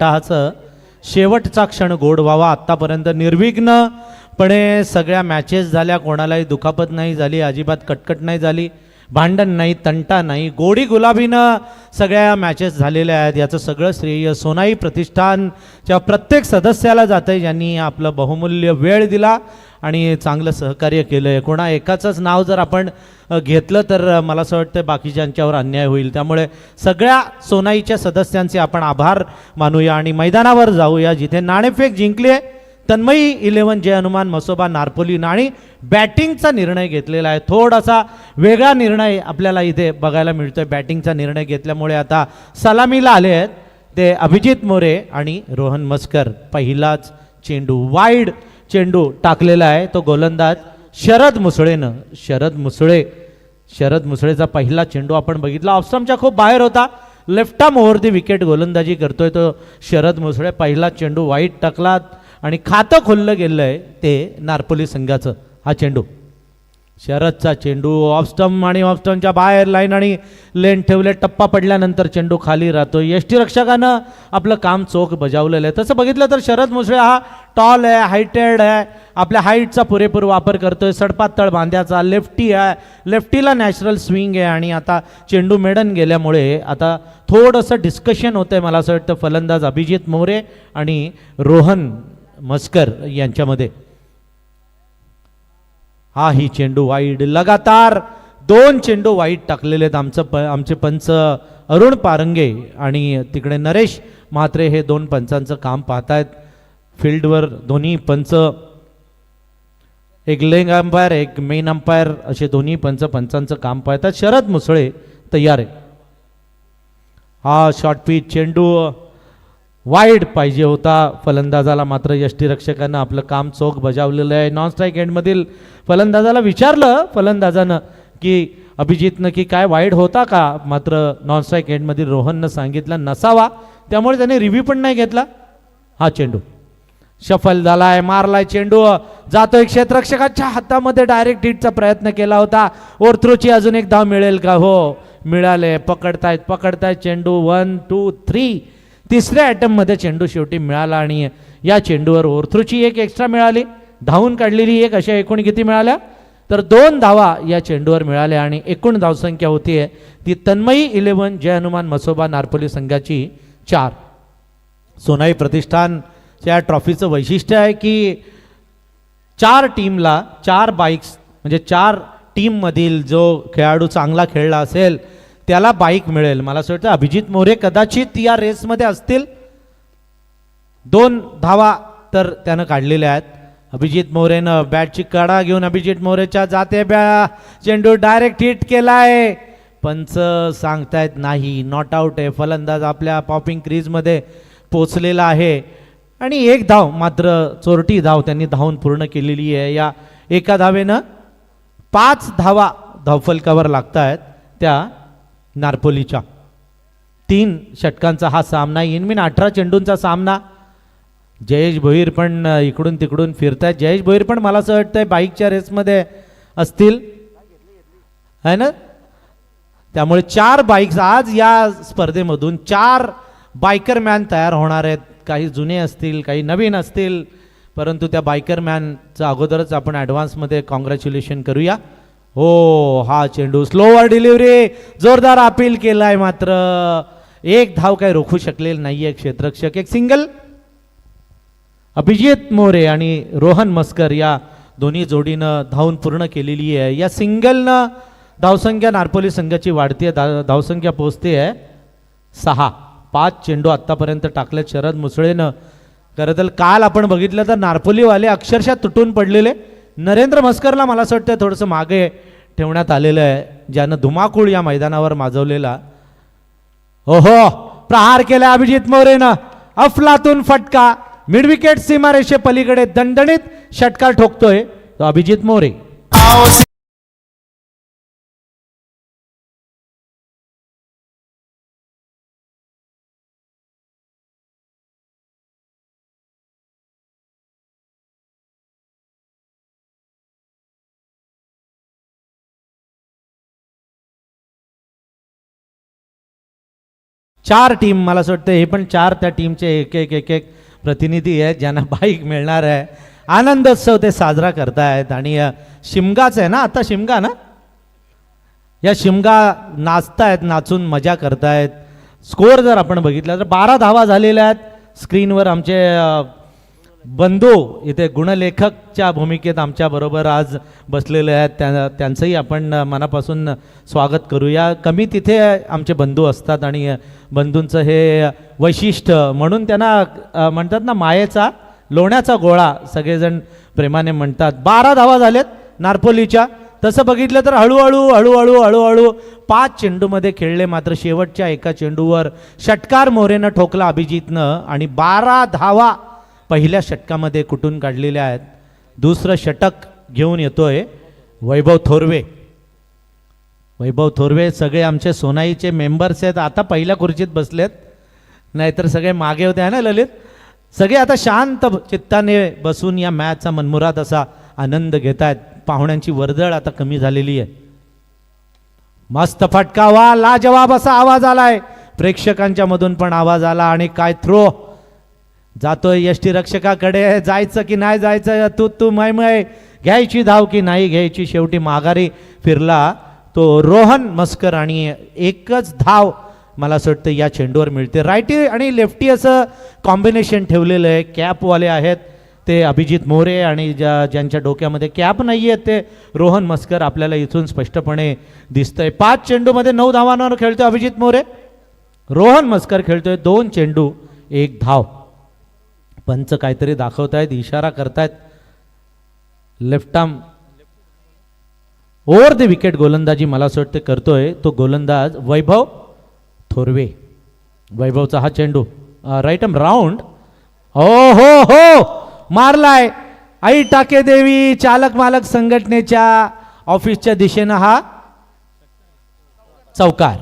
टाचं शेवटचा क्षण गोड व्हावा. आत्तापर्यंत निर्विघ्नपणे सगळ्या मॅचेस झाल्या, कोणालाही दुखापत नाही झाली, अजिबात कटकट नाही झाली, भांडण नाही, तंटा नाही, गोडी गुलाबीनं सगळ्या मॅचेस झालेल्या आहेत. याचं सगळं श्रेय सोनाई प्रतिष्ठानच्या प्रत्येक सदस्याला जातं आहे, ज्यांनी आपलं बहुमूल्य वेळ दिला आणि चांगलं सहकार्य केलं आहे. कोणा एकाचंच नाव जर आपण घेतलं तर मला असं वाटतं बाकीच्यांच्यावर अन्याय होईल. त्यामुळे सगळ्या सोनाईच्या सदस्यांचे आपण आभार मानूया आणि मैदानावर जाऊया जिथे नाणेफेक जिंकली आहे तन्मयी 11 जय हनुमान मसोबा नारपोली. आणि बॅटिंगचा निर्णय घेतलेला आहे, थोडासा वेगळा निर्णय आपल्याला इथे बघायला मिळतोय. बॅटिंगचा निर्णय घेतल्यामुळे आता सलामीला आले आहेत ते अभिजित मोरे आणि रोहन मस्कर. पहिलाच चेंडू वाईड चेंडू टाकलेला आहे, तो गोलंदाज शरद मुसळेनं. शरद मुसळेचा पहिला चेंडू आपण बघितला, ऑफस्टंपच्या खूप बाहेर होता, लेफ्ट आर्म ओव्हर दी विकेट गोलंदाजी करतोय तो शरद मुसळे. पहिला चेंडू वाईट टाकला आणि खातं खोललं गेलं आहे ते नारपोली संघाचं. हा चेंडू शरदचा चेंडू ऑफस्टंप आणि ऑफस्टंपच्या बाहेर लाईन आणि लेन ठेवले, टप्पा पडल्यानंतर चेंडू खाली राहतो. यष्टीरक्षकानं आपलं काम चोख बजावलेलं आहे. तसं बघितलं तर शरद मुसळे हा टॉल आहे, हायटेड आहे, आपल्या हाईटचा पुरेपूर वापर करतोय, सडपातळ बांध्याचा, लेफ्टी आहे, लेफ्टीला नॅचरल स्विंग आहे. आणि आता चेंडू मेडन गेल्यामुळे आता थोडंसं डिस्कशन होतंय मला असं वाटतं फलंदाज अभिजित मोरे आणि रोहन मस्कर यांच्यामध्ये. हा ही चेंडू वाईड, लगातार 2 चेंडू वाईड टाकलेले आहेत आमचे पंच अरुण पारंगे आणि तिकडे नरेश म्हात्रे हे 2 पंचांचं काम पाहतायत. फील्डवर दोन्ही पंच, एक लेग अंपायर एक मेन अंपायर असे दोन्ही पंचांचं काम पाहतात. शरद मुसळे तयार आहे. हा शॉर्ट पिच चेंडू वाईड पाहिजे होता फलंदाजाला, मात्र यष्टीरक्षकानं आपलं काम चोख बजावलेलं आहे. नॉन स्ट्राईक एंडमधील फलंदाजाला विचारलं फलंदाजानं की अभिजितनं की काय वाईड होता का, मात्र नॉन स्ट्राईक एंडमधील रोहननं सांगितलं नसावा, त्यामुळे त्याने रिव्ह्यू पण नाही घेतला. हा चेंडू शफल झालाय, मारलाय चेंडू, जातोय क्षेत्ररक्षकाच्या हातामध्ये, डायरेक्ट हिटचा प्रयत्न केला होता. ओव्हरथ्रोची अजून एक धाव मिळेल का? हो मिळाले. पकडतायत चेंडू 1 2 3. तिसऱ्या अटेम्प्टमध्ये चेंडू शेवटी मिळाला आणि या चेंडूवर ओव्हरथ्रोची एक एक्स्ट्रा मिळाली, धावून काढलेली एक, अशा एकूण किती मिळाल्या तर 2 धावा या चेंडूवर मिळाल्या आणि एकूण धावसंख्या होतीये ती तन्मयी 11 जय हनुमान मसोबा नारपोली संघाची 4. सोनाई प्रतिष्ठानच्या ट्रॉफीचं वैशिष्ट्य आहे की 4 टीमला 4 बाईक्स, म्हणजे 4 टीममधील जो खेळाडू चांगला खेळला असेल त्याला बाईक मिळेल. मला असं वाटतं अभिजित मोरे कदाचित या रेसमध्ये असतील. 2 धावा तर त्यानं काढलेल्या आहेत. अभिजित मोरेनं बॅटची कडा घेऊन अभिजित मोरेच्या जाते चेंडू डायरेक्ट हिट केलाय, पंच सांगतायत नाही, नॉट आउट आहे. फलंदाज आपल्या पॉपिंग क्रीजमध्ये पोचलेला आहे आणि 1 धाव, मात्र चोरटी धाव त्यांनी धावून पूर्ण केलेली आहे. या एका धावेनं 5 धावा धावफलकावर लागत आहेत त्या नारपोलीच्या. 3 षटकांचा हा सामना, इनमीन 18 चेंडूंचा सामना. जयेश भोईर पण इकडून तिकडून फिरतायत. जयेश भोईर पण मला असं वाटतंय बाईकच्या रेसमध्ये असतील है ना. त्यामुळे 4 बाईक्स आज या स्पर्धेमधून 4 बायकर मॅन तयार होणार आहेत. काही जुने असतील, काही नवीन असतील, परंतु त्या बायकर मॅनचं अगोदरच आपण ॲडव्हान्समध्ये कॉंग्रॅच्युलेशन करूया. हो हा चेंडू स्लोवर डिलिव्हरी, जोरदार अपील केलाय, मात्र 1 धाव काय रोखू शकलेलं नाहीये क्षेत्ररक्षक. एक सिंगल अभिजित मोरे आणि रोहन मस्कर या दोन्ही जोडीनं धावून पूर्ण केलेली आहे. या सिंगलनं धावसंख्या नारपोली संघाची वाढती आहे, धावसंख्या पोहोचते आहे 6. 5 चेंडू आत्तापर्यंत टाकलेत शरद मुसळेनं. खरं तर काल आपण बघितलं तर नारपोलीवाले अक्षरशः तुटून पडलेले. नरेंद्र मस्करला मला असं वाटतं थोडंसं मागे ठेवण्यात आलेलं आहे, ज्यानं धुमाकूळ या मैदानावर माजवलेला. ओहो प्रहार केला अभिजित मोरेनं, अफलातून फटका, मिडविकेट सीमारेषे पलीकडे दणदणीत षटकार ठोकतोय तो अभिजित मोरे. 4 टीम, मला असं वाटतं हे पण 4 त्या टीमचे एक एक प्रतिनिधी आहेत ज्यांना बाईक मिळणार आहे. आनंदोत्सव ते साजरा करतायत आणि शिमगाच आहे ना आता, शिमगा ना, या शिमगा नाचतायत, नाचून मजा करतायत. स्कोअर जर आपण बघितला तर 12 धावा झालेल्या आहेत. स्क्रीनवर आमचे बंधू इथे गुणलेखकच्या भूमिकेत आमच्या बरोबर आज बसलेले आहेत, त्यांचंही आपण मनापासून स्वागत करूया. कमी तिथे आमचे बंधू असतात आणि बंधूंचं हे वैशिष्ट्य म्हणून त्यांना म्हणतात ना मायेचा लोण्याचा गोळा सगळेजण प्रेमाने म्हणतात. 12 धावा झालेत नारपोलीच्या. तसं बघितलं तर हळूहळू 5 चेंडूमध्ये खेळले, मात्र शेवटच्या एका चेंडूवर षटकार मोरेनं ठोकला अभिजितनं आणि 12 धावा पहिल्या षटकामध्ये कुठून काढलेल्या आहेत. दुसरं षटक घेऊन येतोय वैभव थोरवे. वैभव थोरवे सगळे आमचे सोनाईचे मेंबर्स आहेत. आता पहिल्या खुर्चीत बसलेत, नाहीतर सगळे मागे होते आहे ना ललित. सगळे आता शांत चित्ताने बसून या मॅचचा मनमुराद असा आनंद घेत आहेत. पाहुण्यांची वर्दळ आता कमी झालेली आहे. मस्त फटका, वा लाजवाब असा आवाज आलाय. प्रेक्षकांच्या मधून पण आवाज आला आणि काय थ्रो जातोय यष्टीरक्षकाकडे. जायचं की नाही जायचं, तू मय घ्यायची धाव की नाही घ्यायची. शेवटी माघारी फिरला तो रोहन मस्कर आणि एकच धाव मला असं वाटतं या चेंडूवर मिळते. रायटी आणि लेफ्टी असं कॉम्बिनेशन ठेवलेलं आहे. कॅपवाले आहेत ते अभिजित मोरे आणि ज्यांच्या डोक्यामध्ये कॅप नाही आहे ते रोहन मस्कर आपल्याला इथून स्पष्टपणे दिसतंय. 5 चेंडूमध्ये 9 धावांवर खेळतोय अभिजित मोरे. रोहन मस्कर खेळतोय 2 चेंडू 1 धाव. पंच काहीतरी दाखवतायत, इशारा करतायत. Left arm over the wicket गोलंदाजी मला असं वाटतं करतोय तो गोलंदाज वैभव थोरवे. वैभवचा हा चेंडू राईट आर्म राऊंड. ओ हो मारलाय. आई टाके देवी चालक मालक संघटनेच्या ऑफिसच्या दिशेनं हा चौकार.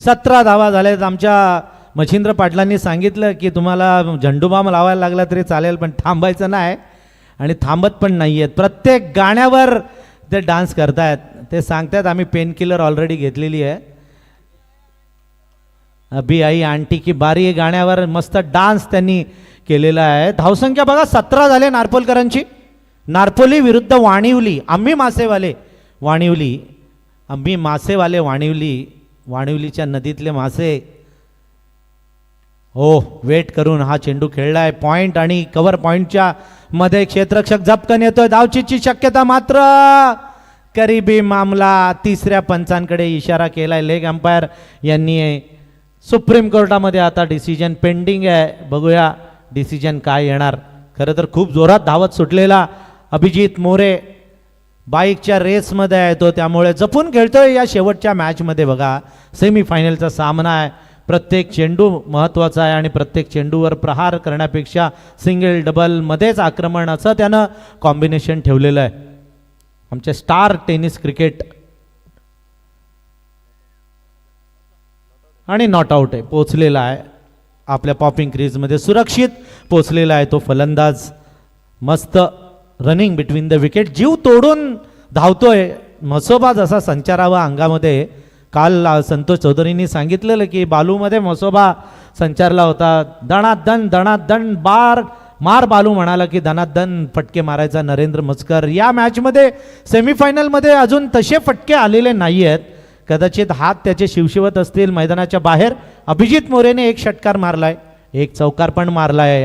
17 धावा झाल्यात. आमच्या मच्छिंद्र पाटलांनी सांगितलं की तुम्हाला झंडूबाम लावायला लागला तरी चालेल, पण थांबायचं नाही आणि थांबत पण नाही आहेत. प्रत्येक गाण्यावर ते डान्स करतायत. ते सांगतात आम्ही पेन किलर ऑलरेडी घेतलेली आहे. अभी आई आंटी की बारी गाण्यावर मस्त डान्स त्यांनी केलेला आहे. धावसंख्या बघा 17 झाले नारपोलकरांची. नारपोली विरुद्ध वाणिवली. आम्ही मासेवाले वाणिवली, आम्ही मासेवाले वाणिवली. वाणिवलीच्या नदीतले मासे वेट करून हा चेंडू खेळलाय. पॉइंट आणि कव्हर पॉइंटच्या मध्ये क्षेत्ररक्षक झपकन येतोय. धावचीची शक्यता मात्र करीबी मामला. तिसऱ्या पंचांकडे इशारा केलाय लेग अंपायर यांनी. सुप्रीम कोर्टामध्ये आता डिसिजन पेंडिंग आहे. बघूया डिसिजन काय येणार. खरं तर खूप जोरात धावत सुटलेला अभिजित मोरे बाईकच्या रेसमध्ये आहे तो, त्यामुळे जपून खेळतोय या शेवटच्या मॅचमध्ये. बघा सेमीफायनलचा सामना आहे. प्रत्येक चेंडू महत्त्वाचा आहे आणि प्रत्येक चेंडूवर प्रहार करण्यापेक्षा सिंगल डबल मध्येच आक्रमण असं त्यानं कॉम्बिनेशन ठेवलेलं आहे. आमचे स्टार टेनिस क्रिकेट आणि नॉट आउट आहे, पोचलेला आहे आपल्या पॉपिंग क्रीजमध्ये, सुरक्षित पोचलेला आहे तो फलंदाज. मस्त रनिंग बिटवीन द विकेट, जीव तोडून धावतोय. म्हसोबा जसा संचारावा अंगामध्ये. काल संतोष चौधरींनी सांगितलेलं की बालूमध्ये म्हसोबा संचारला होता. दणादण मार बालू म्हणाला की दणादण फटके मारायचा नरेंद्र मस्कर. या मॅचमध्ये सेमीफायनलमध्ये अजून तसे फटके आलेले नाही आहेत. कदाचित हात त्याचे शिवशिवत असतील मैदानाच्या बाहेर. अभिजित मोरेने 1 षटकार मारलाय, 1 चौकार पण मारलाय.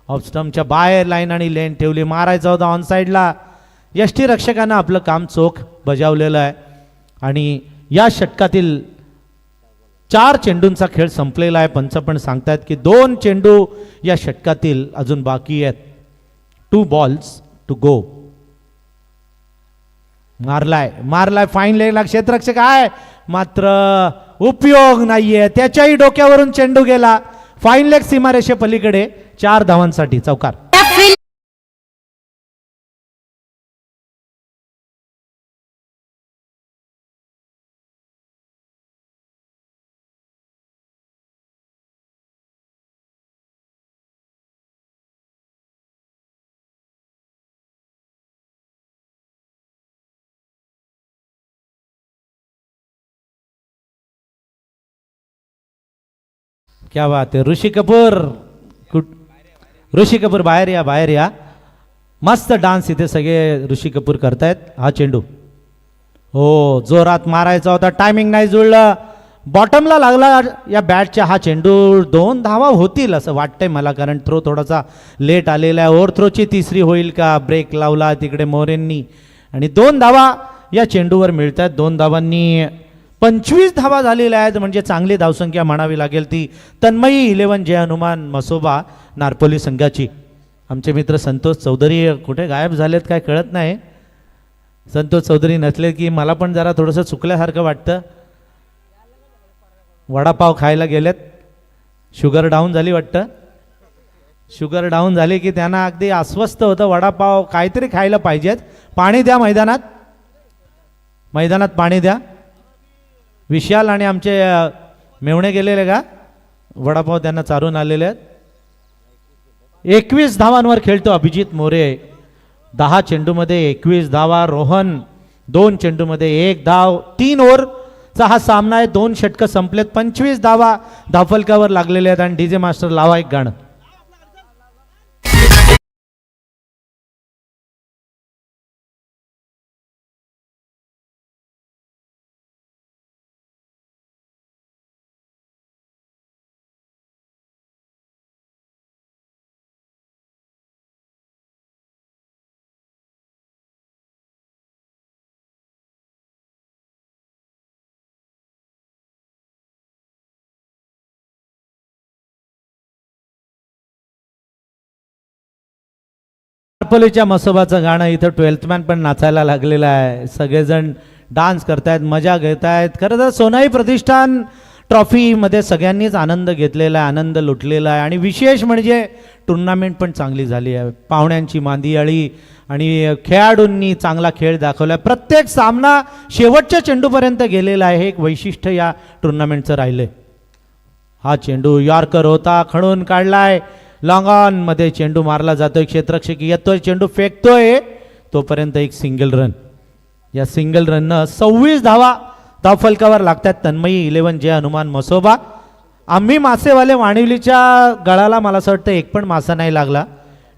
ऑफ स्टंपच्या बाहेर लाईन आणि लेन ठेवली. मारायचा होता ऑन साईडला. यष्टीरक्षकानं आपलं काम चोख बजावलेलं आहे आणि या षटकातील 4 चेंडूंचा खेळ संपलेला आहे. पंच पण सांगतायत की 2 चेंडू या षटकातील अजून बाकी आहेत. 2 balls टू गो. मारलाय फाईन लेगला क्षेत्ररक्षक आहे, मात्र उपयोग नाहीये. त्याच्याही डोक्यावरून चेंडू गेला. फाईन लेग सीमारेषे पलीकडे. 4 धावांसाठी चौकार. क्या बात आहे. ऋषी कपूर ऋषी कपूर बाहेर या. मस्त डान्स इथे सगळे ऋषी कपूर करतायत. हा चेंडू हो जोरात मारायचा होता, टायमिंग नाही जुळलं, बॉटमला लागला या बॅटच्या. हा चेंडू 2 धावा होतील असं वाटतंय मला, कारण थ्रो थोडासा लेट आलेला आहे. ओव्हर थ्रोची तिसरी होईल का? ब्रेक लावला तिकडे मोरेंनी आणि 2 धावा या चेंडूवर मिळतात. 2 धावांनी 25 धावा झालेल्या आहेत, म्हणजे चांगली धावसंख्या म्हणावी लागेल ती तन्मयी 11 जय हनुमान मसोबा नारपोली संघाची. आमचे मित्र संतोष चौधरी कुठे गायब झालेत काय कळत नाही. संतोष चौधरी नसले की मला पण जरा थोडंसं चुकल्यासारखं वाटतं. वडापाव खायला गेलेत, शुगर डाऊन झाली वाटतं. शुगर डाऊन झाली की त्यांना अगदी अस्वस्थ होतं. वडापाव काहीतरी खायला पाहिजेत. पाणी द्या मैदानात पाणी द्या. विशाल आणि आमचे मेवणे गेलेले का? वडापाव त्यांना चारून आलेले आहेत. 21 धावांवर खेळतो अभिजित मोरे. 10 चेंडूमध्ये 21 धावा. रोहन 2 चेंडूमध्ये 1 धाव. 3 ओव्हरचा हा सामना आहे. 2 षटकं संपलेत. 25 धावा धावफलकावर लागलेले आहेत. आणि डीजे मास्टर लावा एक गाणं. नारपोलीच्या मसोबाचं गाणं इथं 12th मॅन पण नाचायला लागलेलं आहे. सगळेजण डान्स करतायत, मजा घेत आहेत. खरं तर सोनाई प्रतिष्ठान ट्रॉफीमध्ये सगळ्यांनीच आनंद घेतलेला आहे, आनंद लुटलेला आहे. आणि विशेष म्हणजे टुर्नामेंट पण चांगली झाली आहे. पाहुण्यांची मांदियाळी आणि खेळाडूंनी चांगला खेळ दाखवला आहे. प्रत्येक सामना शेवटच्या चेंडूपर्यंत गेलेला आहे. हे एक वैशिष्ट्य या टुर्नामेंटचं राहिलं आहे. हा चेंडू यॉर्कर होता, खणून काढलाय. लॉंग ऑन मध्ये चेंडू मारला जातोय. क्षेत्ररक्षक येतोय, चेंडू फेकतोय, तोपर्यंत एक सिंगल रन. या सिंगल रननं 26 धावा धावफलकावर लागतात. तन्मयी 11 जय हनुमान मसोबा. आम्ही मासेवाले वाणिवलीच्या गळाला मला असं वाटतं एक पण मासा नाही लागला.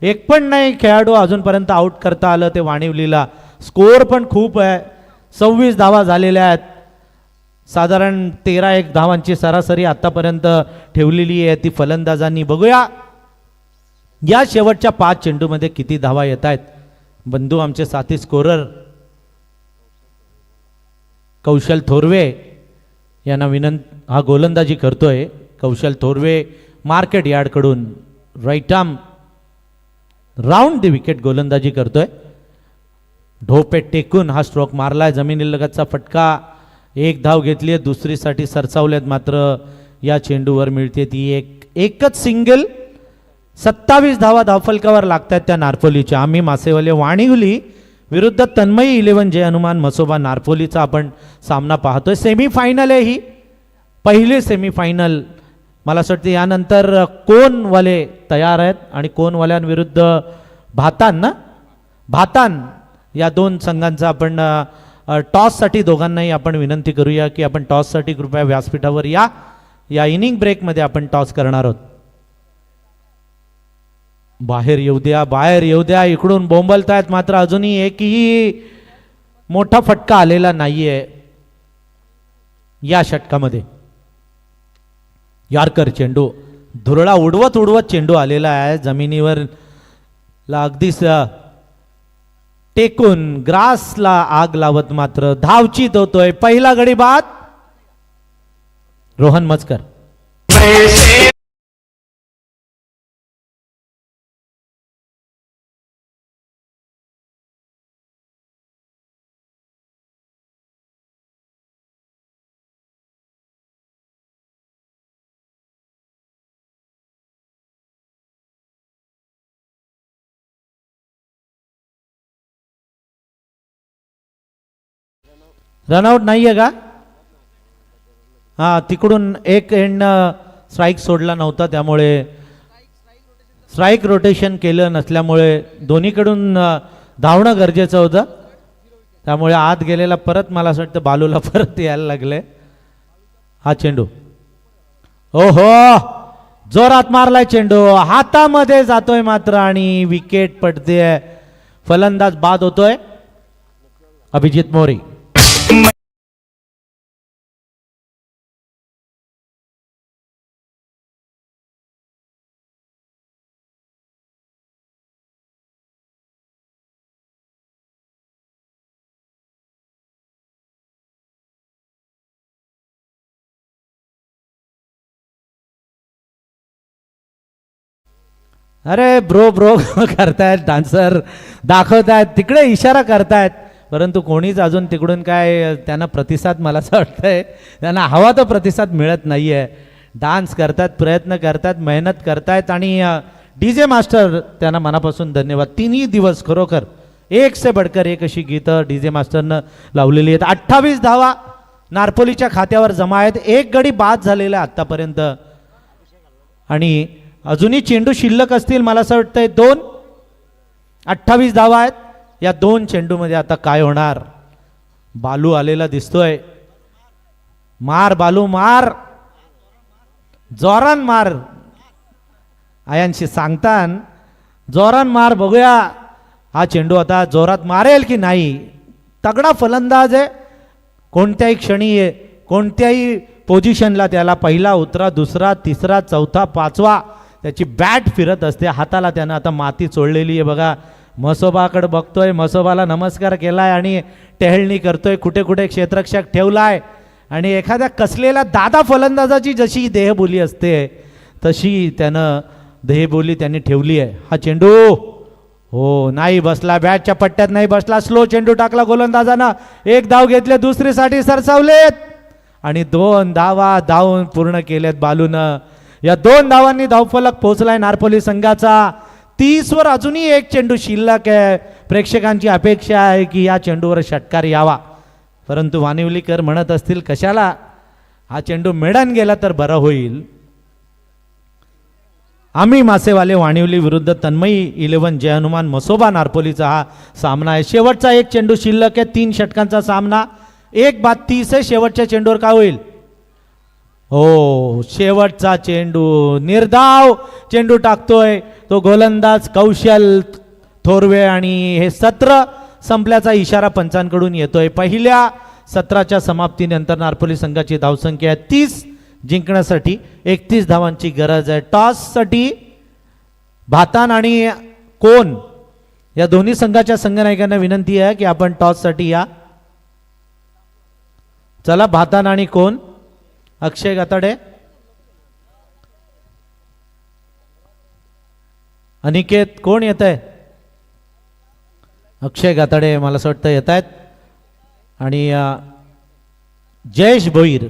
एक पण नाही खेळाडू अजूनपर्यंत आउट करता आलं ते वाणिवलीला. स्कोअर पण खूप आहे. 26 धावा झालेल्या आहेत. साधारण 13-1 धावांची सरासरी आतापर्यंत ठेवलेली आहे ती फलंदाजांनी. बघूया या शेवटच्या 5 चेंडूमध्ये किती धावा येत आहेत. बंधू आमचे साथी स्कोरर कौशल थोरवे यांना हा गोलंदाजी करतोय. कौशल थोरवे मार्केट यार्डकडून right arm round the wicket गोलंदाजी करतोय. ढोपे टेकून हा स्ट्रोक मारलाय. जमिनीलगतचा फटका. 1 धाव घेतली आहे. दुसरीसाठी सरसावल्यात मात्र या चेंडूवर मिळते ती एकच सिंगल. 27 धावा धावफलकावर लागतात त्या नारपोलीच्या. आम्ही मासेवाले वाणिवली विरुद्ध तन्मयी 11 जय हनुमान मसोबा नारपोलीचा आपण सामना पाहतोय. सेमीफायनल आहे ही, पहिली सेमीफायनल. मला असं वाटतं यानंतर कोनवाले तयार आहेत आणि कोनवाल्यांविरुद्ध भातान या 2 संघांचा आपण टॉससाठी दोघांनाही आपण विनंती करूया की आपण टॉससाठी कृपया व्यासपीठावर या इनिंग ब्रेकमध्ये आपण टॉस करणार आहोत. बाहेर येऊ द्या. इकडून बोंबलतायत मात्र अजूनही एकही मोठा फटका आलेला नाहीये या षटकामध्ये. यॉर्कर चेंडू धुरळा उडवत चेंडू आलेला आहे. जमिनीवर अगदीच टेकून ग्रासला आग लावत मात्र धावचीत होतोय. पहिला गडी बाद रोहन मजकर. रनआउट नाहीये का? तिकडून एक एंड स्ट्राईक सोडला नव्हता, त्यामुळे स्ट्राईक रोटेशन केलं नसल्यामुळे दोन्हीकडून धावणं गरजेचं होतं. त्यामुळे आत गेलेला परत मला असं वाटतं बालूला परत यायला लागले. हा चेंडू ओहो जोरात मारलाय चेंडू, हातामध्ये जातोय मात्र आणि विकेट पडते. फलंदाज बाद होतोय अभिजित मोरे. अरे ब्रो ब्रो करतायत, डान्सर दाखवतायत, तिकडे इशारा करतायत, परंतु कोणीच अजून तिकडून काय त्यांना प्रतिसाद, मला असं वाटतंय त्यांना हवा तो प्रतिसाद मिळत नाहीये. डान्स करतात, प्रयत्न करतात, मेहनत करतायत आणि डीजे मास्टर त्यांना मनापासून धन्यवाद. तिन्ही दिवस खरोखर एक से बडकर एक अशी गीतं डीजे मास्टरनं लावलेली आहेत. 28 धावा नारपोलीच्या खात्यावर जमा आहेत. एक गडी बाद झालेला आहे आत्तापर्यंत आणि अजूनही चेंडू शिल्लक असतील, मला असं वाटतंय 2. 28 धावा आहेत. या 2 चेंडूमध्ये आता काय होणार. बालू आलेला दिसतोय. मार बालू मार, जोरान मार. आयांशी सांगतान जोरान मार, बघूया हा चेंडू आता जोरात मारेल की नाही. तगडा फलंदाज आहे. कोणत्याही क्षणी कोणत्याही पोझिशनला त्याला पहिला उतरा, दुसरा, तिसरा, चौथा, पाचवा त्याची बॅट फिरत असते. हाताला त्यानं आता माती चोळलेली आहे बघा. मसोबाकडे बघतोय, मसोबाला नमस्कार केलाय आणि टेहळणी करतोय. कुठे कुठे क्षेत्ररक्षक ठेवलाय आणि एखाद्या कसलेल्या दादा फलंदाजाची जशी देहबोली असते तशी त्यानं देहबोली त्यांनी ठेवली आहे. हा चेंडू हो नाही बसला, बॅटच्या पट्ट्यात नाही बसला. स्लो चेंडू टाकला गोलंदाजानं. 1 धाव घेतले, दुसरीसाठी सरसावलेत आणि 2 धावा धावून पूर्ण केल्यात बालूनं. या 2 धावांनी धावफलक पोहोचलाय नारपोली संघाचा. 30 वर अजूनही एक चेंडू शिल्लक आहे. प्रेक्षकांची अपेक्षा आहे की या चेंडूवर षटकार यावा, परंतु वानिवलीकर म्हणत असतील कशाला, हा चेंडू मेडन गेला तर बरं होईल. आम्ही मासेवाले वाणिवली विरुद्ध तन्मयी 11 जय हनुमान मसोबा नारपोलीचा हा सामना आहे. शेवटचा एक चेंडू शिल्लक आहे. 3 षटकांचा सामना. 1 बाद 30 आहे. शेवटच्या चेंडूवर काय होईल. हो शेवटचा चेंडू, निर्धाव चेंडू टाकतोय तो गोलंदाज कौशल थोरवे आणि हे सत्र संपल्याचा इशारा पंचांकडून येतोय. पहिल्या सत्राच्या समाप्तीनंतर नारपोली संघाची धावसंख्या आहे 30. जिंकण्यासाठी 31 धावांची गरज आहे. टॉससाठी भातान आणि कोण या दोन्ही संघाच्या संघनायकांना विनंती आहे की आपण टॉससाठी या. चला भातान आणि कोण. अक्षय गाताडे, अनिकेत कोण येत आहे. अक्षय गाताडे मला असं वाटतं येत आहेत आणि जयेश भोईर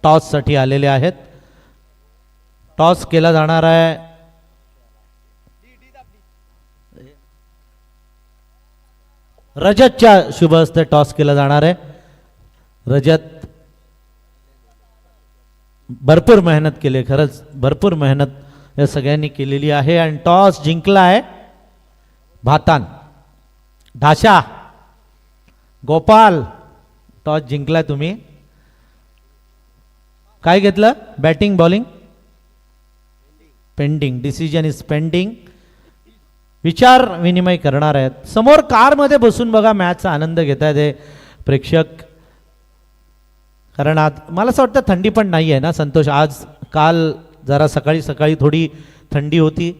टॉससाठी आलेले आहेत. टॉस केला जाणार आहे. रजतच्या शुभ हस्ते टॉस केला जाणार आहे. रजत भरपूर मेहनत केली, खरंच भरपूर मेहनत या सगळ्यांनी केलेली आहे आणि टॉस जिंकला आहे भातान. ढाशा गोपाल टॉस जिंकलाय तुम्ही. काय घेतलं. Batting bowling pending. Decision is pending. विचार विनिमय करणार आहेत. समोर कारमध्ये बसून बघा मॅचचा आनंद घेत आहेत प्रेक्षक. कारण आज मला असं वाटतं थंडी पण नाही आहे ना संतोष. आज काल जरा सकाळी सकाळी थोडी थंडी होती,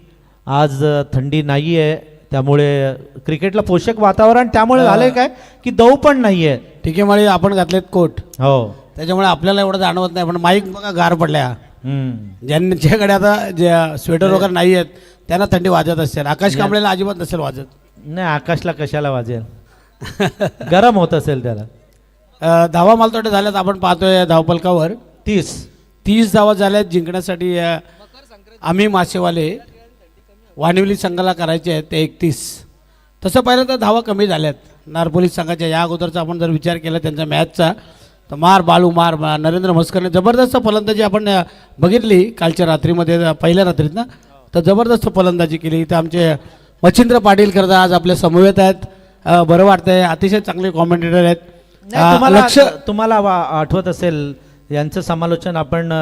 आज थंडी नाही आहे. त्यामुळे क्रिकेटला पोषक वातावरण. त्यामुळे झालंय काय की दव पण नाही आहे. ठीक आहे, मला आपण घातलेत कोट, हो त्याच्यामुळे आपल्याला एवढं जाणवत नाही. पण माईक बघा गार पडल्या. ज्यांच्याकडे आता जे स्वेटर वगैरे नाही आहेत त्यांना थंडी वाजत असेल. आकाश कांबळेला अजिबात नसेल वाजत. नाही आकाशला कशाला वाजेल, गरम होत असेल त्याला. धावा मालतोटे झाल्यात आपण पाहतोय धावपलकावर. 30 धावा झाल्यात जिंकण्यासाठी. आम्ही मासेवाले वानिवली संघाला करायचे आहेत ते 31. तसं पाहिलं तर धावा कमी झाल्यात नारपोली संघाच्या. या अगोदरचा आपण जर विचार केला त्यांच्या मॅचचा तर मार बालू मार. नरेंद्र म्हस्करने जबरदस्त फलंदाजी आपण बघितली कालच्या रात्रीमध्ये, पहिल्या रात्रीत ना, तर जबरदस्त फलंदाजी केली. इथं आमचे मच्छिंद्र पाटील करता आज आपल्या समवेत आहेत. बरं वाटतंय. अतिशय चांगले कॉमेंटेटर आहेत. तुम्हाला आठवत असेल यांचं समालोचन आपण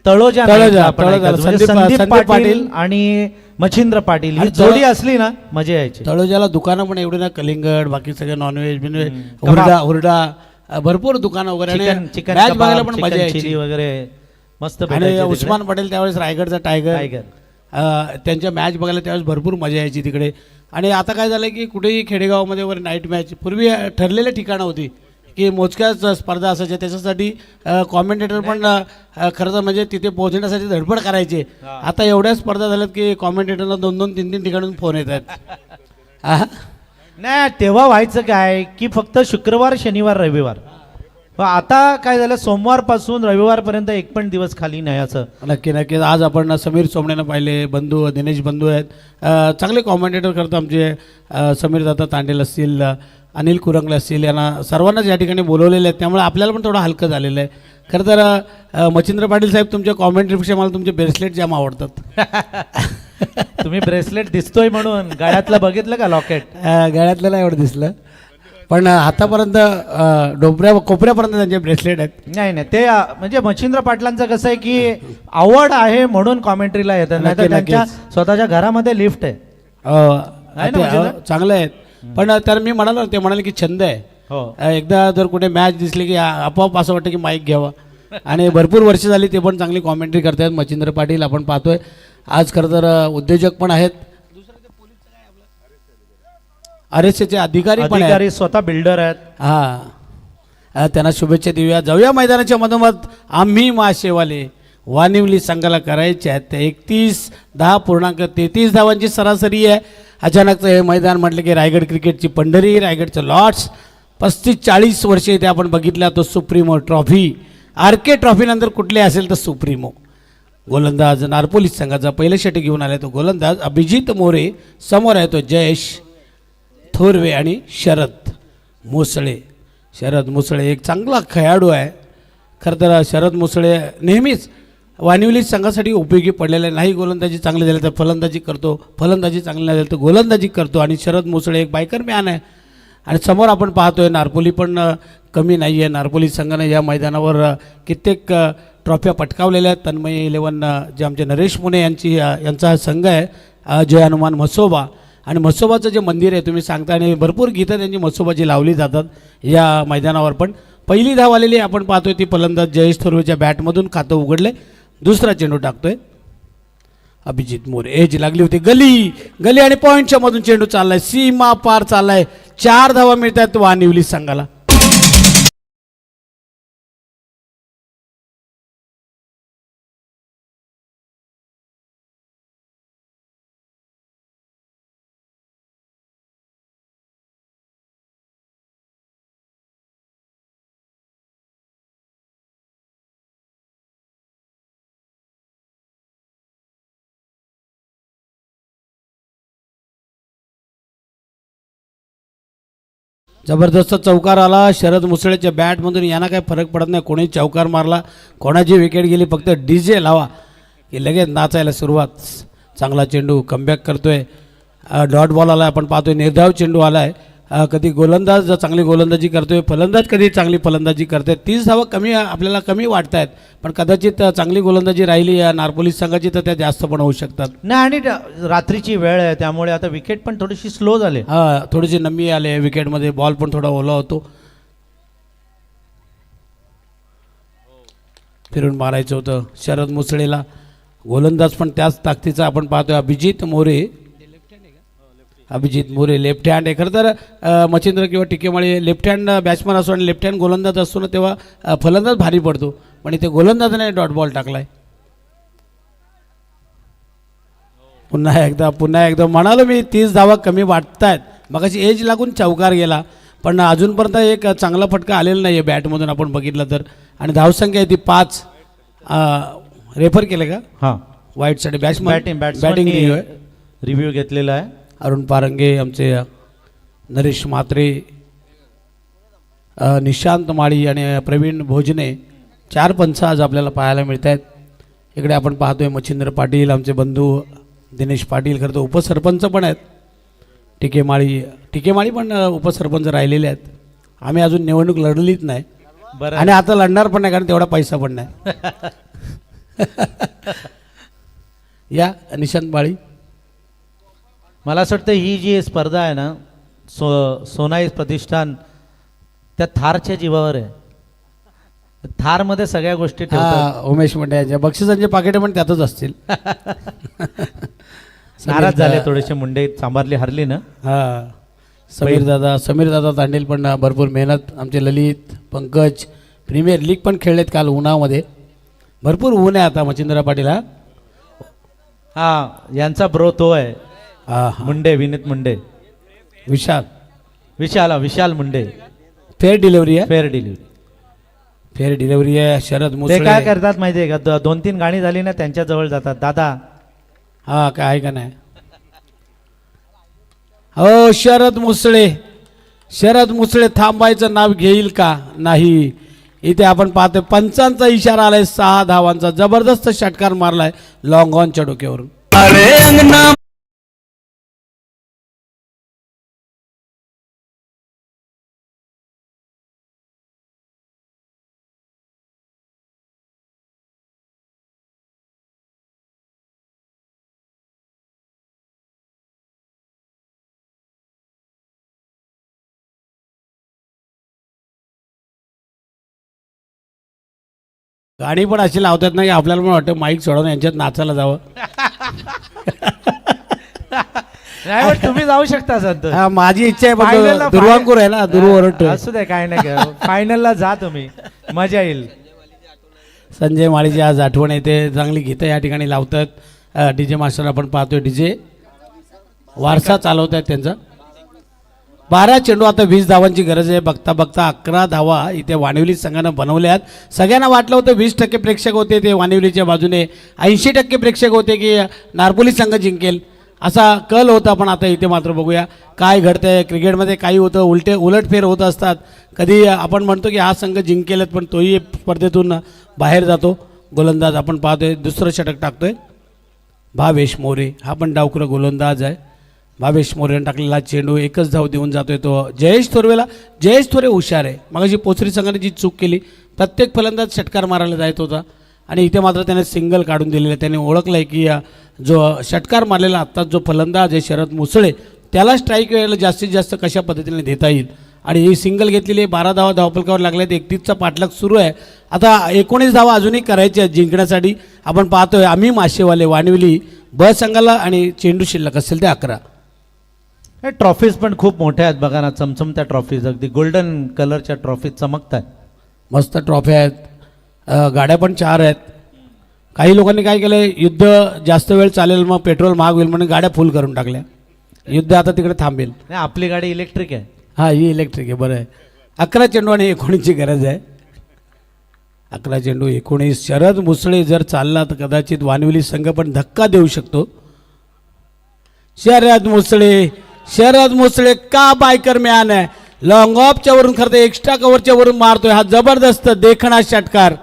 तळोजा तळोजा, आपण तळोजा. ऐकायचो. म्हणजे संदीप संदीप पाटील पाटील आणि मच्छिंद्र पाटील ही आणि जोडी असली ना मजा यायची. तळोजाला दुकानं पण एवढे ना, कलिंगड, बाकी सगळे नॉनव्हेज बिनव्हेज, कबाब. हुरडा भरपूर दुकानं वगैरे, आणि चिकन मॅच बघायला कबाब, पण चिकन मजा यायची. चिली वगैरे मस्त आणि भेटायचे तिकडे. उस्मान पटेल त्यावेळेस रायगडचा टायगर, टायगर. त्यांच्या मॅच बघायला त्यावेळेस भरपूर मजा यायची तिकडे. आणि आता काय झालं की कुठेही खेडेगावामध्ये वगैरे नाईट मॅच पूर्वी ठरलेल्या ठिकाणं होती की मोजक्याच स्पर्धा असायच्या, त्याच्यासाठी कॉमेंटेटर पण खरं तर म्हणजे तिथे पोहोचण्यासाठी धडपड करायचे. आता एवढ्या स्पर्धा झाल्यात की कॉमेंटेटरला 2-2, 3-3 ठिकाणून फोन येत आहेत. नाही तेव्हा व्हायचं काय की फक्त शुक्रवार शनिवार रविवार. पण आता काय झालं सोमवार पासून रविवार पर्यंत एक पण दिवस खाली नाही असं. नक्की नक्की. आज आपण समीर सोमण्यानं पाहिले, बंधू दिनेश बंधू आहेत, चांगले कॉमेंटेटर करतात आमचे समीर दादा तांडेल असतील, अनिल कुरंगले असतील, यांना सर्वांनाच या ठिकाणी बोलवलेले आहेत. त्यामुळे आपल्याला पण थोडं हलकं झालेलं आहे. खरं तर मच्छिंद्र पाटील साहेब, तुमच्या कॉमेंट्रीपेक्षा मला तुमचे ब्रेसलेट जाम आवडतात. तुम्ही ब्रेसलेट दिसतोय म्हणून गळ्यातलं बघितलं का लॉकेट? गळ्यातलं नाही एवढं दिसलं, पण हातापर्यंत कोपऱ्यापर्यंत त्यांचे ब्रेसलेट आहेत. नाही नाही ते म्हणजे मच्छिंद्र पाटलांचं कसं आहे की आवड आहे म्हणून कॉमेंट्रीला येतात, नाही तर नक्की, त्यांच्या स्वतःच्या घरामध्ये लिफ्ट आहे. आहे ना मच्छिंद्र? चांगले आहेत. पण तर मी म्हणालो, ते म्हणाले की छंद आहे. हो एकदा जर कुठे मॅच दिसली की आपोआप असं वाटतं की माईक घ्यावा. आणि भरपूर वर्ष झाली ते पण चांगली कॉमेंट्री करतात मच्छिंद्र पाटील. आपण पाहतोय आज खरं तर उद्योजक पण आहेत, RSAचे अधिकारी पण आहेत. अधिकारी स्वतः बिल्डर आहेत. त्यांना शुभेच्छा देऊया. जाऊया मैदानाच्या मधोमध. आम्ही माशेवाले वानिवली संघाला करायचे आहेत ते 31.33 धावांची सरासरी आहे. अचानकचं हे मैदान म्हटलं की रायगड क्रिकेटची पंढरी, रायगडचं लॉर्ड्स. 35-40 वर्षे इथे आपण बघितला तो सुप्रीमो ट्रॉफी, RK ट्रॉफी नंतर कुठले असेल तर सुप्रीमो. गोलंदाज नारपोली संघाचा पहिलं षटक घेऊन आला तो गोलंदाज अभिजित मोरे, समोर आहे तो जयेश थोरवे आणि शरद मुसळे. शरद मुसळे एक चांगला खेळाडू आहे. खरं तर शरद मुसळे नेहमीच वानिवली संघासाठी उपयोगी पडलेला नाही. गोलंदाजी चांगली झाली तर फलंदाजी करतो, फलंदाजी चांगली नाही झाली तर गोलंदाजी करतो. आणि शरद मुसळे एक बायकर मॅन आहे. आणि समोर आपण पाहतोय नारपोली पण कमी नाही आहे. नारपोली संघाने या मैदानावर कित्येक ट्रॉफ्या पटकावलेल्या आहेत. तन्मय 11 जे आमचे नरेश मुने यांचा हा संघ आहे, जय हनुमान म्हसोबा. आणि म्हसोबाचं जे मंदिर आहे तुम्ही सांगता, आणि भरपूर गीतं त्यांची म्हसोबाची लावली जातात या मैदानावर. पण पहिली धाव आलेली आपण पाहतोय ती फलंदाज जयेश थोरवेच्या बॅटमधून. खातं उघडले, दुसरा चेंडू टाकतोय अभिजित मोरे. एज लागली होती, गली गली आणि पॉईंटच्या मधून चेंडू चाललाय, सीमा पार चाललाय. 4 धावा मिळतात वानिवली संघाला. जबरदस्त चौकार आला शरद मुसळेच्या बॅटमधून. यांना काही फरक पडत नाही, कोणी चौकार मारला, कोणाची विकेट गेली, फक्त DJ लावा की लगेच नाचायला सुरुवात. चांगला चेंडू कमबॅक करतोय, डॉट बॉल आला आपण पाहतोय, निर्धाव चेंडू आला आहे. कधी गोलंदाज चांगली गोलंदाजी करतोय, फलंदाज कधी चांगली फलंदाजी करते. 30 धावा कमी आपल्याला कमी वाटत आहेत, पण कदाचित चांगली गोलंदाजी राहिली या नारपोली संघाची तर त्या जास्त पण होऊ शकतात. नाही आणि रात्रीची वेळ आहे त्यामुळे आता विकेट पण थोडीशी स्लो झाली. थोडीशी नमी आले विकेटमध्ये, बॉल पण थोडा ओला होतो. फिरून मारायचं होतं शरद मुसळेला. गोलंदाज पण त्याच ताकदीचा आपण पाहतोय अभिजित मोरे. अभिजित मोरे लेफ्ट हँड आहे. खरं तर मच्छिंद्र किंवा टिकेमाळी लेफ्ट हँड बॅट्समन असतो आणि लेफ्ट हँड गोलंदाज असतो ना, तेव्हा फलंदाज भारी पडतो. पण इथे गोलंदाजाने डॉट बॉल टाकलाय. पुन्हा एकदा म्हणालो मी 30 धावा कमी वाटतायत. मगाशी एज लागून चौकार गेला, पण अजूनपर्यंत एक चांगला फटका आलेला नाही आहे बॅटमधून आपण बघितलं तर. आणि धावसंख्या आहे ती 5. रेफर केलं का? हां, वाईटसाठी बॅटिंग बॅटिंग रिव्ह्यू घेतलेला आहे. अरुण पारंगे, आमचे नरेश म्हात्रे, निशांत माळी आणि प्रवीण भोजने 4 पंच आज आपल्याला पाहायला मिळत आहेत. इकडे आपण पाहतोय मच्छिंद्र पाटील, आमचे बंधू दिनेश पाटील, खरं तर उपसरपंच पण आहेत. टिकेमाळी पण उपसरपंच राहिलेले आहेत. आम्ही अजून निवडणूक लढलीच नाही बरं, आणि आता लढणार पण नाही, कारण तेवढा पैसा पण नाही. या निशांत बाळी. मला असं वाटतं ही जी स्पर्धा आहे ना, सोनाई प्रतिष्ठान त्या थारच्या जीवावर आहे. थारमध्ये सगळ्या गोष्टी ठेवतात. हा, उमेश मुंडे यांच्या बक्षिसांचे पाकिटे पण त्यातच असतील. नाराज झाले थोडेसे मुंडे, सांभारली हरली ना. हा, समीर दादा तांडेल पण भरपूर मेहनत. आमचे ललित पंकज प्रीमियर लीग पण खेळलेत काल उन्हामध्ये. भरपूर ऊन आहे आता मच्छिंद्र पाटील. हा, यांचा ब्रो तो आहे हा, मुंडे, विनीत मुंडे, विशाल मुंडे. फेअर डिलिव्हरी आहे. फेअर डिलिव्हरी आहे. शरद ते मुसळे काय करतात माहितीये का, 2-3 गाणी झाली ना त्यांच्या जवळ जातात. दादा हा, काय आहे का नाही. हो, शरद मुसळे थांबायचं नाव घेईल का नाही. इथे आपण पाहतोय पंचांचा इशारा आलाय. 6 धावांचा जबरदस्त षटकार मारलाय लॉंग ऑनच्या डोक्यावरून. गाणी पण अशी लावतात ना की आपल्याला पण वाटतं माईक सोडून यांच्यात नाचायला जावं. नाही पण तुम्ही जाऊ शकता संत. हा, माझी इच्छा आहे. Final पण ला दुर्वांकूर आहे ना, दुर्वरटतोय. असू दे, काय नाही काय, फायनलला जा तुम्ही, मजा येईल. संजय माळीची आज आठवण येते. चांगली गीतं या ठिकाणी लावतात. डीजे मास्टर आपण पाहतोय, डीजे वारसा चालवत आहेत त्यांचा. 12 चेंडू, आता 20 धावांची गरज आहे. बघता बघता 11 धावा इथे वानिवली संघानं बनवल्यात. सगळ्यांना वाटलं होतं 20% प्रेक्षक होते ते वानिवलीच्या बाजूने, 80% प्रेक्षक होते की नारपोली संघ जिंकेल असा कल होता. पण आता इथे मात्र बघूया काय घडतंय. क्रिकेटमध्ये काही होतं, उलटफेर होत असतात. कधी आपण म्हणतो की हा संघ जिंकेलच, पण तोही स्पर्धेतून बाहेर जातो. गोलंदाज आपण पाहतोय, दुसरं षटक टाकतोय भावेश मोरे. हा पण डावखुरा गोलंदाज आहे. भावेश मोरेने टाकलेला चेंडू एकच धाव देऊन जातोय तो जयेश थोरवेला. जयेश थोरे हुशार आहे. मगाशी पोचरी संघाने जी चूक केली, प्रत्येक फलंदाज षटकार मारायला जायत होता आणि इथे मात्र त्याने सिंगल काढून दिलेलं आहे. त्याने ओळखलं आहे की जो षटकार मारलेला आत्ताच जो फलंदाज आहे शरद मुसळे, त्याला स्ट्राईक वेळेला जास्तीत जास्त कशा पद्धतीने देता येईल. आणि ही सिंगल घेतलेली आहे. 12 धावा धावपलकावर लागल्या आहेत. 31चा पाठलाग सुरू आहे. आता 19 धावा अजूनही करायच्या आहेत जिंकण्यासाठी. आपण पाहतोय आम्ही माशेवाले वानिवली ब संघाला आणि चेंडू शिल्लक असेल ते 11. ट्रॉफीज पण खूप मोठ्या आहेत बघा ना, चमचमत्या ट्रॉफीज, अगदी गोल्डन कलरच्या ट्रॉफीज चमकतात. मस्त ट्रॉफ्या आहेत. गाड्या पण 4 आहेत. काही लोकांनी काय केलं, युद्ध जास्त वेळ चालेल मग पेट्रोल महाग होईल म्हणून गाड्या फुल करून टाकल्या. युद्ध आता तिकडे थांबेल. नाही, आपली गाडी इलेक्ट्रिक आहे. हां, ही इलेक्ट्रिक आहे. बरं आहे. 11 चेंडू आणि 19ची गरज आहे. 11 चेंडू 19. शरद मुसळे जर चालला तर कदाचित वानिवली संघ पण धक्का देऊ शकतो. शरद मुसळे का बायकर मॅन आहे. लॉंग ऑफच्या वरून खरं तर एक्स्ट्रा कव्हरच्या वरून मारतोय हा जबरदस्त देखणा षटकार.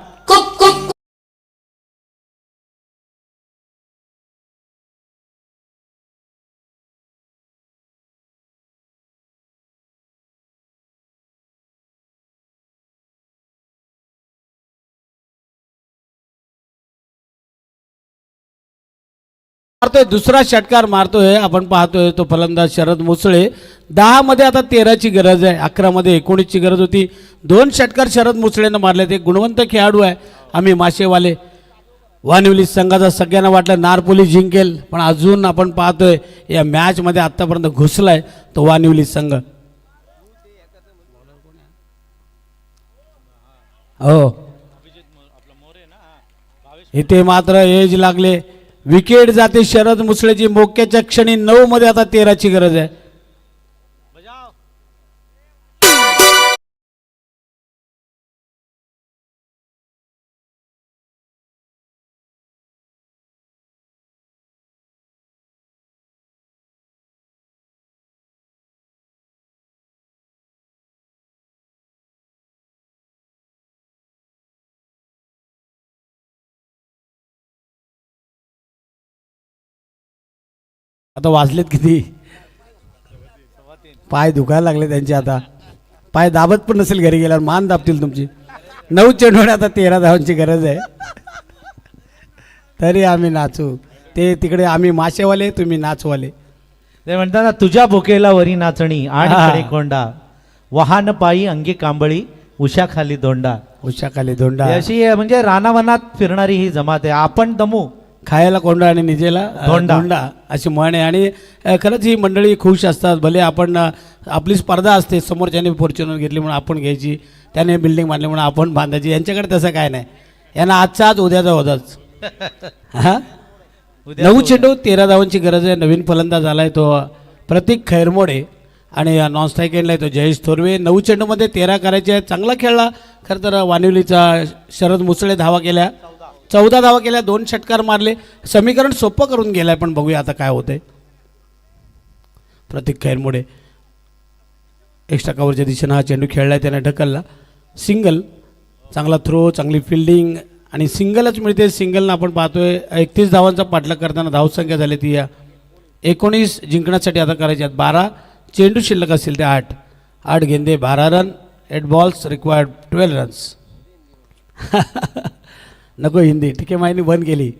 दुसरा षटकार मारतोय. आपण पाहतोय तो फलंदाज शरद मुसळे. 10 मध्ये आता 13ची गरज आहे. 11 मध्ये 19ची गरज होती. 2 षटकार शरद मुसळेनं मारले. ते गुणवंत खेळाडू आहे. आम्ही माशेवाले वानिवली संघाचा सगळ्यांना वाटलं नारपोली जिंकेल, पण अजून आपण पाहतोय या मॅच मध्ये आतापर्यंत घुसलाय तो वानिवली संघ. हो, इथे मात्र एज लागले. विकेट जाते शरद मुसळेची मोक्याच्या क्षणी. 9 मध्ये आता 13ची गरज आहे. आता वाजलेत किती, पाय दुखायला लागले त्यांचे. आता पाय दाबत पण नसेल घरी गेल्यावर, मान दाबतील तुमची. 9 चेंडूने आता 13 धावांची गरज आहे. तरी आम्ही नाचू. ते तिकडे आम्ही मासेवाले, तुम्ही नाचवाले. ते म्हणतात ना, तुझ्या भुकेला वरी नाचणी आणि हा. कडे कोंडा, वाहन पायी अंगी कांबळी, उशा खाली दोंडा. उशाखाली धोंडा, ही अशी म्हणजे रानावनात फिरणारी ही जमात आहे. आपण दमू, खायला कोंडा आणि निजेला धोंडा. धोंडा अशी म्हण आहे. आणि खरंच ही मंडळी खुश असतात. भले आपण आपली स्पर्धा असते, समोरच्याने फॉर्च्युनर घेतली म्हणून आपण घ्यायची, त्याने बिल्डिंग बांधली म्हणून आपण बांधायची. यांच्याकडे तसं काय नाही. यांना आजचा आज उद्याचा होताच. हा, उद्या 9 चेंडू 13 धावांची गरज आहे. नवीन फलंदाज आलाय तो प्रतीक खैरमोडे आणि नॉन स्ट्राईक एंडला आहे तो जयेश थोरवे. 9 चेंडूमध्ये 13 करायचे आहेत. चांगला खेळला खरं तर वानिवलीचा शरद मुसळे. धावा केल्या 14 धावा केल्या, 2 षटकार मारले. समीकरण सोपं करून गेलाय, पण बघूया आता काय होतंय. प्रतीक खैरमोडे एक्स्ट्रा कव्हरच्या दिशेनं हा चेंडू खेळलाय, त्याने ढकलला. सिंगल, चांगला थ्रो, चांगली फिल्डिंग आणि सिंगलच मिळते. सिंगलनं आपण पाहतोय 31 धावांचा पाठलाग करताना धावसंख्या झाली ती 19 जिंकण्यासाठी आता करायची आहेत. 12 चेंडू शिल्लक असतील ते 8 गेंदे 12 रन. 8 balls required 12 runs. नको हिंदी, टिके माईनी बंद केली.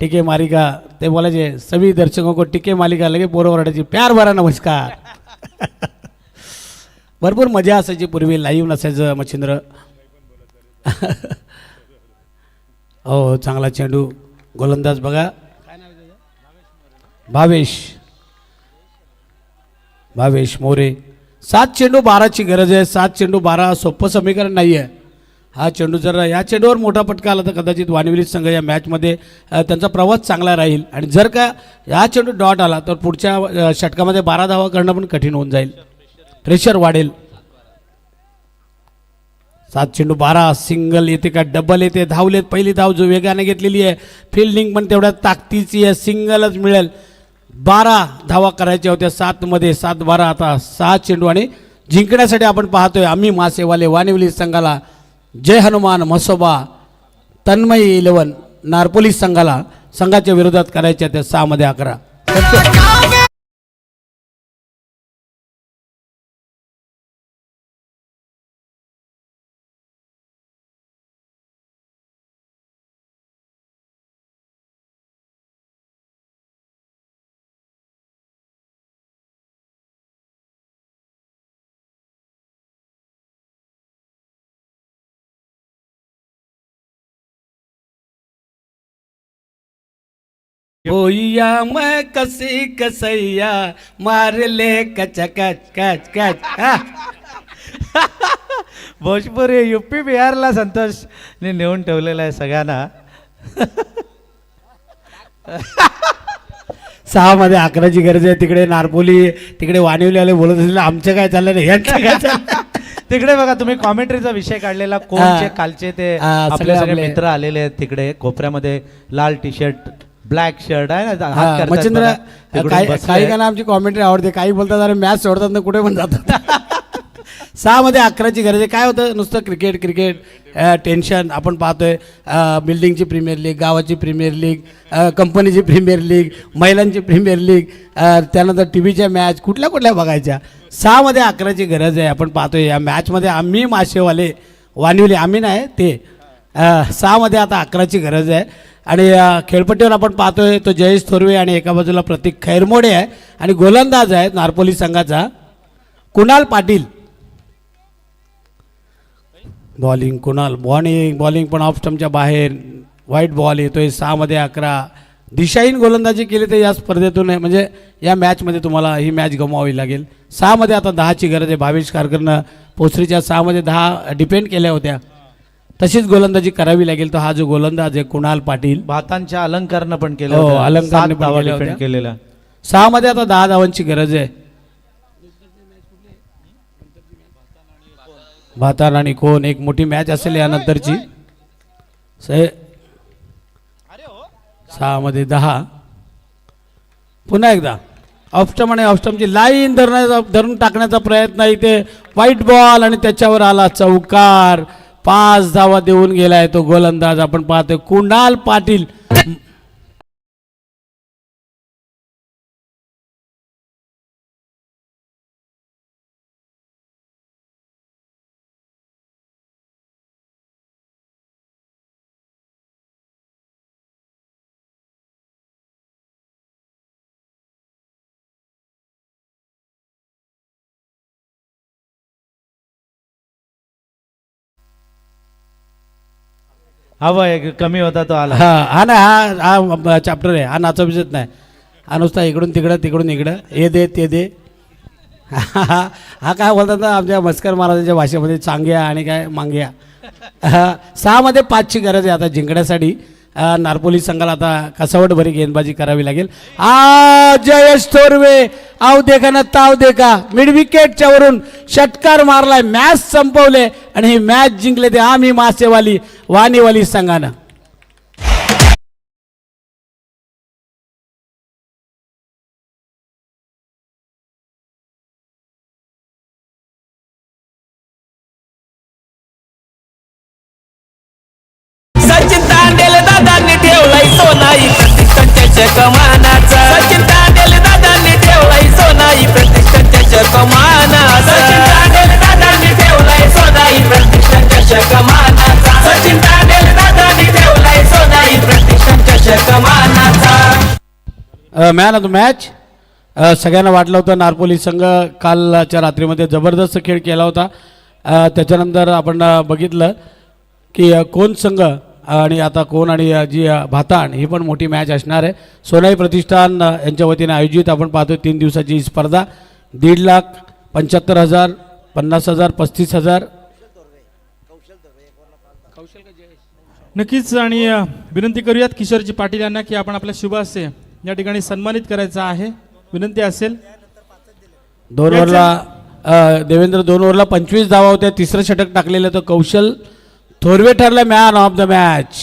टिके मालिका ते बोलायचे सभी दर्शकों को टिके मालिका लगे पोरं ओरडायची प्यार भरा नमस्कार. भरपूर मजा असायची पूर्वी, लाईव्ह नसायचं मच्छिंद्र. हो, चांगला चेंडू. गोलंदाज बघा, भावेश मोरे. 7 चेंडू 12ची गरज आहे. 7 चेंडू 12 सोपं समीकरण नाही आहे. हा चेंडू जर या चेंडूवर मोठा फटका आला तर कदाचित वानिवली संघ या मॅचमध्ये त्यांचा प्रवास चांगला राहील. आणि जर का या चेंडू डॉट आला तर पुढच्या षटकामध्ये 12 धावा करणं पण कठीण होऊन जाईल, प्रेशर वाढेल. 7 चेंडू 12. सिंगल येते का डबल येते? धावलेत. पहिली धाव जो वेगाने घेतलेली आहे, फिल्डिंग पण तेवढ्या ताकदीची आहे. सिंगलच मिळेल. 12 धावा करायच्या होत्या 7 मध्ये. 7-12 आता 6 चेंडू आणि जिंकण्यासाठी आपण पाहतोय आम्ही मासेवाले वानिवली संघाला जय हनुमान म्हसोबा तन्मयी 11 नारपोली संघाच्या विरोधात करायच्या त्या 6 मध्ये 11. होइया मैं कसी कसैया मार ले कच कच कच कच. भोजपुरी युपी बिहारला संतोषने नेऊन ठेवलेला आहे सगळ्यांना. 6 मध्ये 11ची गरज आहे. तिकडे नारपोली, तिकडे वानिवली आले बोलत असलेलं आमचं काय चाललं नाही, यांचं काय चाललं. तिकडे बघा तुम्ही कॉमेंट्रीचा विषय काढलेला, कोणचे कालचे ते आपले सगळे आपले. मित्र आलेले आहेत तिकडे कोपऱ्यामध्ये. लाल टी शर्ट ब्लॅक शर्ट आहे ना, हात करतायत मच्छिंद्र, बघा. तिकडून काही बसले. काना आमची कॉमेंट्री आवडते. काही बोलतात अरे मॅच सोडतात ना, कुठे पण जातात. 6 मध्ये 11ची गरज आहे. काय होतं, नुसतं क्रिकेट टेन्शन. आपण पाहतोय बिल्डिंगची प्रीमियर लीग, गावाची प्रीमियर लीग, कंपनीची प्रीमियर लीग, महिलांची प्रीमियर लीग, त्यानंतर टीव्हीच्या मॅच कुठल्या बघायच्या. 6 मध्ये 11ची गरज आहे. आपण पाहतोय या मॅचमध्ये आम्ही मासेवाले वानिवली, आम्ही नाही ते. 6 मध्ये आता 11ची गरज आहे. आणि खेळपट्टीवर आपण पाहतोय तो जयेश थोरवे आणि एका बाजूला प्रतीक खैरमोडे आहे आणि गोलंदाज आहेत नारपोली संघाचा कुणाल पाटील. बॉलिंग कुणाल, बॉलिंग पण ऑफ स्टंपच्या बाहेर. वाईट बॉल येतोय. 6 मध्ये 11. दिशाहीन गोलंदाजी केली तर या स्पर्धेतून म्हणजे या मॅचमध्ये तुम्हाला ही मॅच गमवावी लागेल. 6 मध्ये आता 10ची गरज आहे. भावेश कारकरनं पोचरीच्या 6 मध्ये 10 डिपेंड केल्या होत्या, तशीच गोलंदाजी करावी लागेल. तर हा जो गोलंदाज आहे कुणाल पाटील, भातांच्या अलंकारानं पण केलं हो, होतं. अलंकाराने 7 पण धावा केल्या डिफेंड होत्या. केलेला. 6 मध्ये आता 10 धावांची गरज आहे. भातान आणि कोण एक मोठी मॅच असेल यानंतरची. 6 मध्ये 10. पुन्हा एकदा ऑफस्टम आणि ऑफस्टमची लाईन धरून टाकण्याचा प्रयत्न. इथे व्हाईट बॉल आणि त्याच्यावर आला चौकार. 5 धावा देऊन गेलाय तो गोलंदाज. आपण पाहतोय कुणाल पाटील. हवा एक कमी होता तो आला. हा नाही हा चॅप्टर आहे, हा नाचविसत नाही, हा नुसता इकडून तिकडं इकडं हे दे ते दे. हा काय बोलतात ना आमच्या मस्कर महाराजांच्या भाषेमध्ये चांग्या आणि काय मांग्या. 6 मध्ये 5ची गरज आहे आता जिंकण्यासाठी. नारपोली संघाला आता कसावट भरी गेंदबाजी करावी लागेल. जयेश थोरवे आव देखा ना ताव देखा, मिड विकेटच्या वरून षटकार मारलाय, मॅच संपवले आणि ही मॅच जिंकले ते आम्ही मासेवाली वाणीवाली संघानं. सचिन तांडेल दादांनी ठेवलाय सोनाई प्रतिष्ठानच्या कमानाचा. सचिन तांडेल दादांनी ठेवलाय सोनाई प्रतिष्ठानच्या कमाना. सचिन तांडेल दादांनी ठेवलाय सोनाई प्रतिष्ठानच्या कमानाचा. सचिन तांडेल दादांनी ठेवलाय सोनाई प्रतिष्ठानच्या कमानाचा. मॅन ऑफ द मॅच सगळ्यांना वाटलं होतं नारपोली संघ कालच्या रात्रीमध्ये जबरदस्त खेळ केला होता. त्याच्यानंतर आपण बघितलं की कोण संघ आणि आता कोण आणि जी भाताण ही पण मोठी मॅच असणार आहे. सोनाई प्रतिष्ठान यांच्या वतीने आयोजित आपण पाहतो 3 दिवसाची ही स्पर्धा. 1,75,000, 50,000, 35,000. नक्कीच. आणि विनंती करूयात किशोरजी पाटील यांना की आपण आपल्या शुभ हस्ते या ठिकाणी सन्मानित करायचं आहे. विनंती असेल. 2 ओव्हरला देवेंद्र 2 ओव्हरला 25 धावा होत्या. तिसरं षटक टाकलेलं तर कौशल थोरवे ठरला मॅन ऑफ द मॅच.